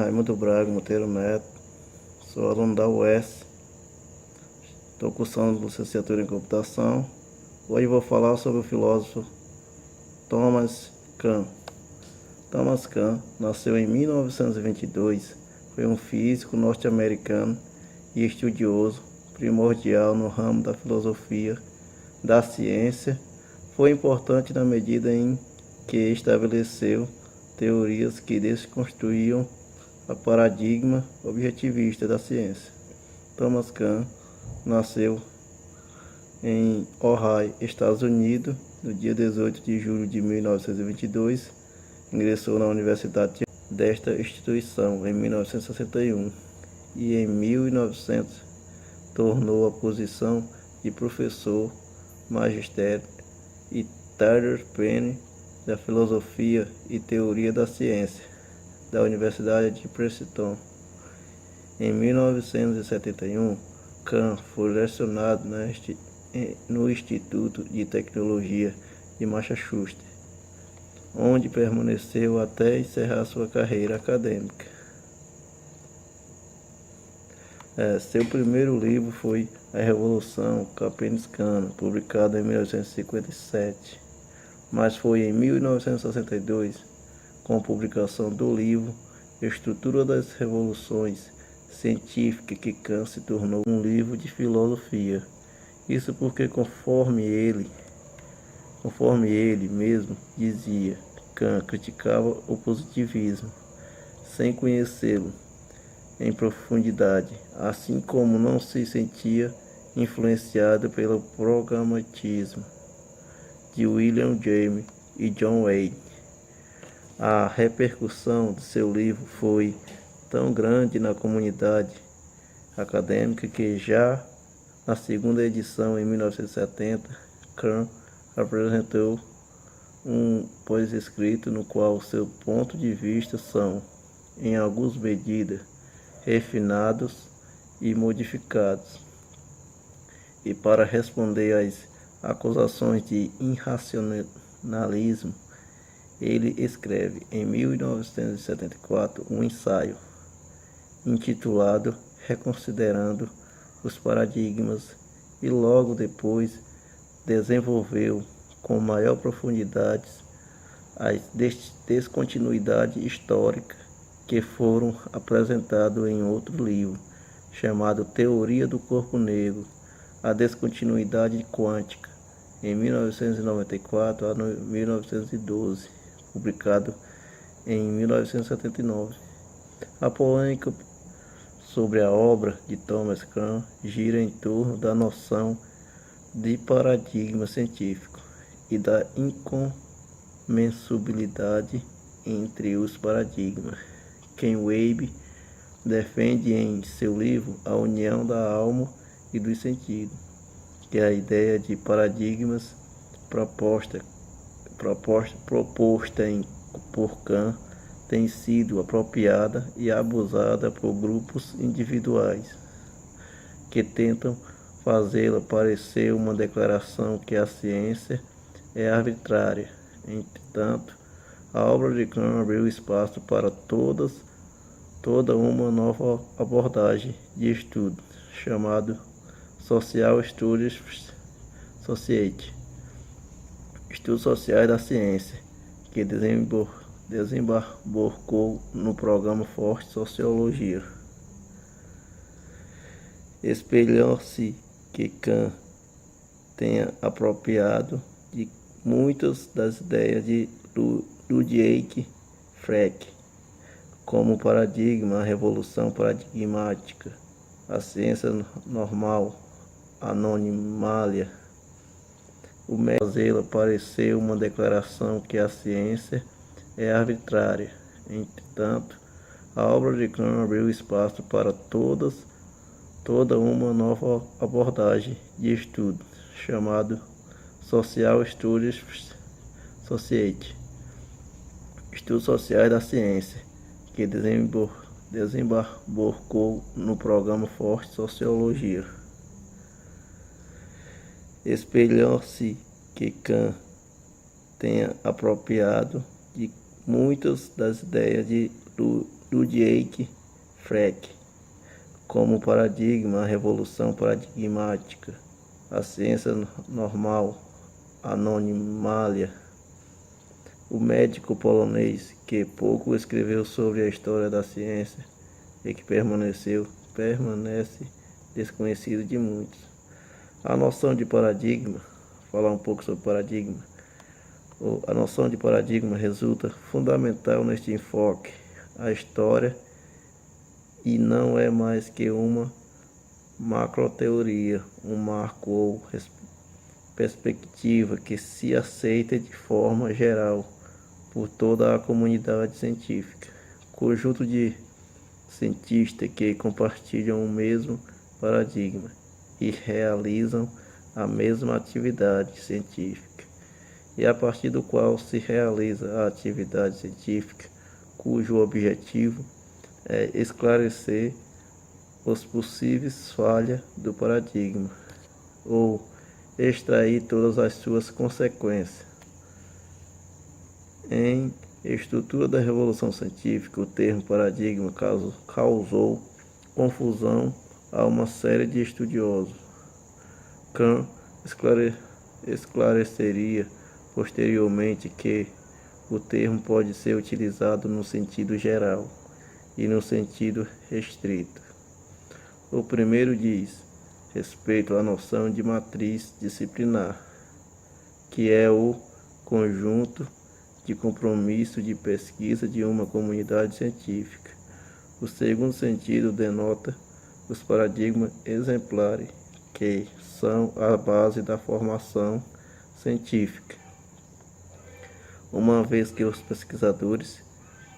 Raimundo Braga Monteiro Neto, sou aluno da UES, estou cursando licenciatura em computação. Hoje vou falar sobre o filósofo Thomas Kuhn. Thomas Kuhn nasceu em 1922, foi um físico norte-americano e estudioso primordial no ramo da filosofia da ciência. Foi importante na medida em que estabeleceu teorias que desconstruíam o paradigma objetivista da ciência. Thomas Kuhn nasceu em Ohio, Estados Unidos, no dia 18 de julho de 1922. Ingressou na universidade desta instituição em 1961 e em 1900 tornou a posição de professor magistério e Tyler Penny da Filosofia e Teoria da Ciência da Universidade de Princeton. Em 1971, Kuhn foi lecionado no Instituto de Tecnologia de Massachusetts, onde permaneceu até encerrar sua carreira acadêmica. Seu primeiro livro foi A Revolução Copernicana, publicado em 1957, mas foi em 1962, com a publicação do livro Estrutura das Revoluções Científicas, que Kuhn se tornou um livro de filosofia. Isso porque, conforme ele mesmo dizia, Kuhn criticava o positivismo sem conhecê-lo em profundidade, assim como não se sentia influenciado pelo pragmatismo de William James e John Wayne. A repercussão de seu livro foi tão grande na comunidade acadêmica que já na segunda edição, em 1970, Kuhn apresentou um pós-escrito no qual seu ponto de vista são, em algumas medidas, refinados e modificados. E para responder às acusações de irracionalismo, ele escreve em 1974 um ensaio intitulado Reconsiderando os Paradigmas, e logo depois desenvolveu com maior profundidade as descontinuidades históricas que foram apresentadas em outro livro, chamado Teoria do Corpo Negro, a descontinuidade quântica, em 1994 a 1912, publicado em 1979. A polêmica sobre a obra de Thomas Kuhn gira em torno da noção de paradigma científico e da incomensurabilidade entre os paradigmas. Ken Weibe defende em seu livro A União da Alma e dos Sentidos, que a ideia de paradigmas proposta por Kuhn tem sido apropriada e abusada por grupos individuais que tentam fazê-la parecer uma declaração que a ciência é arbitrária. Entretanto, a obra de Kuhn abriu espaço para toda uma nova abordagem de estudo, chamado Social Studies Society, Estudos Sociais da Ciência, que desembarcou no programa Forte Sociologia. Espelhou-se que Kuhn tenha apropriado de muitas das ideias de Ludwig Frege, como paradigma, a revolução paradigmática, a ciência normal, a anomalia, o método fazê-la parecer uma declaração que a ciência é arbitrária. Entretanto, a obra de Kuhn abriu espaço para toda uma nova abordagem de estudo, chamado Social Studies Society, Estudos Sociais da Ciência, que desembarcou no programa Forte Sociologia. Espelhou-se que Kuhn tenha apropriado de muitas das ideias de Ludwig Frege como paradigma, a revolução paradigmática, a ciência normal, Animalia. O médico polonês que pouco escreveu sobre a história da ciência e que permanece desconhecido de muitos. A noção de paradigma, falar um pouco sobre paradigma. A noção de paradigma resulta fundamental neste enfoque. A história e não é mais que uma macroteoria, um marco ou perspectiva que se aceita de forma geral por toda a comunidade científica. Conjunto de cientistas que compartilham o mesmo paradigma e realizam a mesma atividade científica, e a partir do qual se realiza a atividade científica, cujo objetivo é esclarecer os possíveis falhas do paradigma ou extrair todas as suas consequências. Em estrutura da Revolução Científica, o termo paradigma causou confusão a uma série de estudiosos. Kant esclareceria posteriormente que o termo pode ser utilizado no sentido geral e no sentido restrito. O primeiro diz respeito à noção de matriz disciplinar, que é o conjunto de compromisso de pesquisa de uma comunidade científica. O segundo sentido denota os paradigmas exemplares, que são a base da formação científica, uma vez que os pesquisadores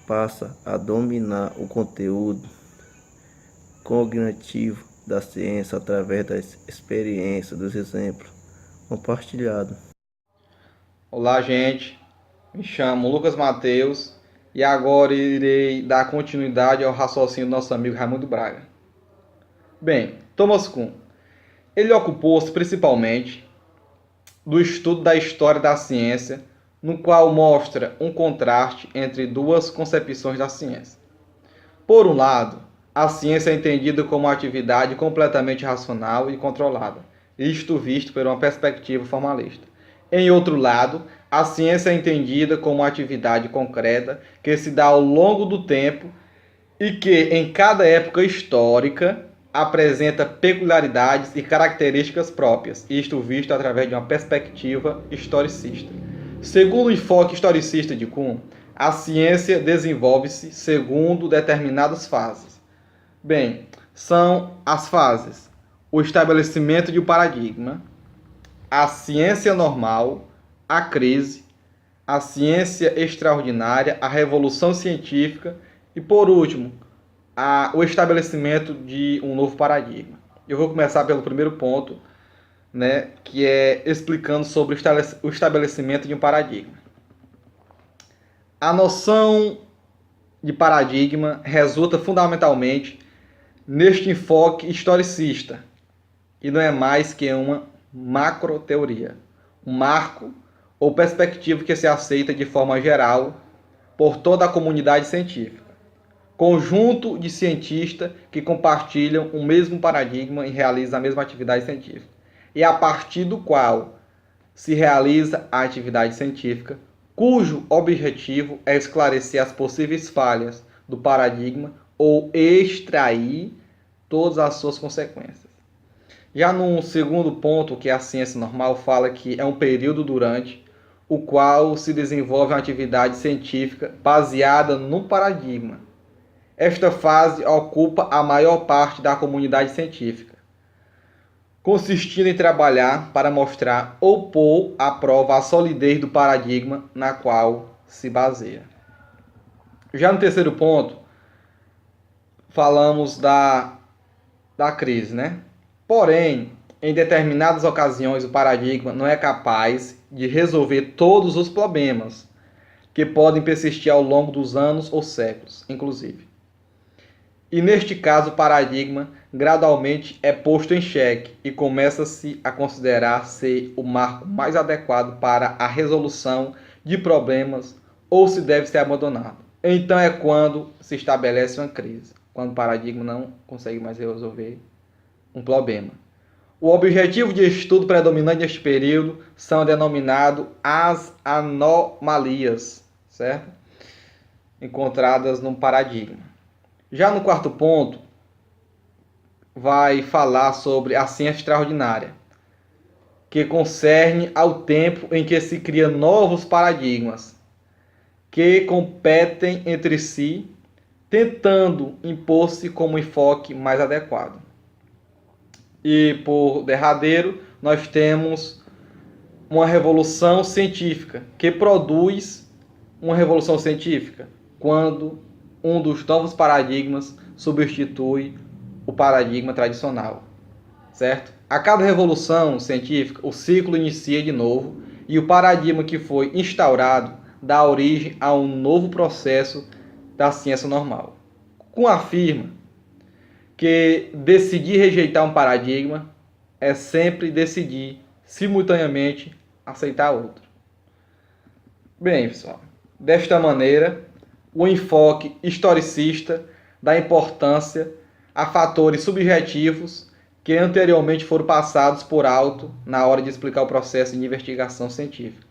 passam a dominar o conteúdo cognitivo da ciência através da experiência, dos exemplos compartilhados. Olá, gente. Me chamo Lucas Mateus e agora irei dar continuidade ao raciocínio do nosso amigo Raimundo Braga. Bem, Thomas Kuhn, ele ocupou-se principalmente do estudo da história da ciência, no qual mostra um contraste entre duas concepções da ciência. Por um lado, a ciência é entendida como uma atividade completamente racional e controlada, isto visto por uma perspectiva formalista. Em outro lado, a ciência é entendida como uma atividade concreta que se dá ao longo do tempo e que, em cada época histórica, apresenta peculiaridades e características próprias, isto visto através de uma perspectiva historicista. Segundo o enfoque historicista de Kuhn, a ciência desenvolve-se segundo determinadas fases. Bem, são as fases: o estabelecimento de um paradigma, a ciência normal, a crise, a ciência extraordinária, a revolução científica e, por último, o estabelecimento de um novo paradigma. Eu vou começar pelo primeiro ponto, que é explicando sobre o estabelecimento de um paradigma. A noção de paradigma resulta fundamentalmente neste enfoque historicista e não é mais que uma macroteoria, um marco ou perspectiva que se aceita de forma geral por toda a comunidade científica, conjunto de cientistas que compartilham o mesmo paradigma e realizam a mesma atividade científica, e a partir do qual se realiza a atividade científica, cujo objetivo é esclarecer as possíveis falhas do paradigma ou extrair todas as suas consequências. Já no segundo ponto, que é a ciência normal, fala que é um período durante o qual se desenvolve uma atividade científica baseada no paradigma. Esta fase ocupa a maior parte da comunidade científica, consistindo em trabalhar para mostrar ou pôr à prova a solidez do paradigma na qual se baseia. Já no terceiro ponto, falamos da crise, Porém, em determinadas ocasiões, o paradigma não é capaz de resolver todos os problemas que podem persistir ao longo dos anos ou séculos, inclusive. E neste caso, o paradigma gradualmente é posto em xeque e começa-se a considerar ser o marco mais adequado para a resolução de problemas ou se deve ser abandonado. então é quando se estabelece uma crise, quando o paradigma não consegue mais resolver um problema. O objetivo de estudo predominante neste período são denominados as anomalias, certo? Encontradas num paradigma. Já no quarto ponto, vai falar sobre a ciência extraordinária, que concerne ao tempo em que se cria novos paradigmas, que competem entre si, tentando impor-se como enfoque mais adequado. E por derradeiro, nós temos uma revolução científica, que produz uma revolução científica quando um dos novos paradigmas substitui o paradigma tradicional, certo? A cada revolução científica, o ciclo inicia de novo e o paradigma que foi instaurado dá origem a um novo processo da ciência normal. Kuhn afirma que decidir rejeitar um paradigma é sempre decidir simultaneamente aceitar outro. Bem, pessoal, desta maneira, o enfoque historicista dá importância a fatores subjetivos que anteriormente foram passados por alto na hora de explicar o processo de investigação científica.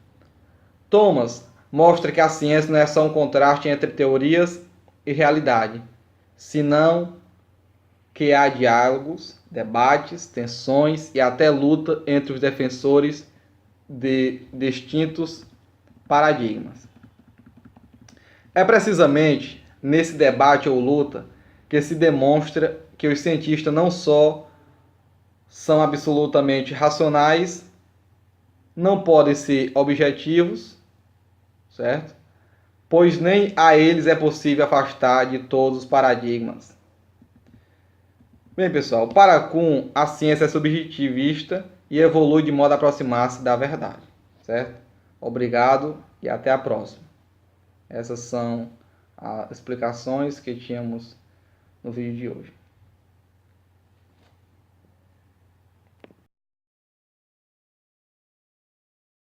Thomas mostra que a ciência não é só um contraste entre teorias e realidade, senão que há diálogos, debates, tensões e até luta entre os defensores de distintos paradigmas. É precisamente nesse debate ou luta que se demonstra que os cientistas não só são absolutamente racionais, não podem ser objetivos, certo? Pois nem a eles é possível afastar de todos os paradigmas. Bem, pessoal, para Kuhn, a ciência é subjetivista e evolui de modo a aproximar-se da verdade, certo? Obrigado e até a próxima. Essas são as explicações que tínhamos no vídeo de hoje.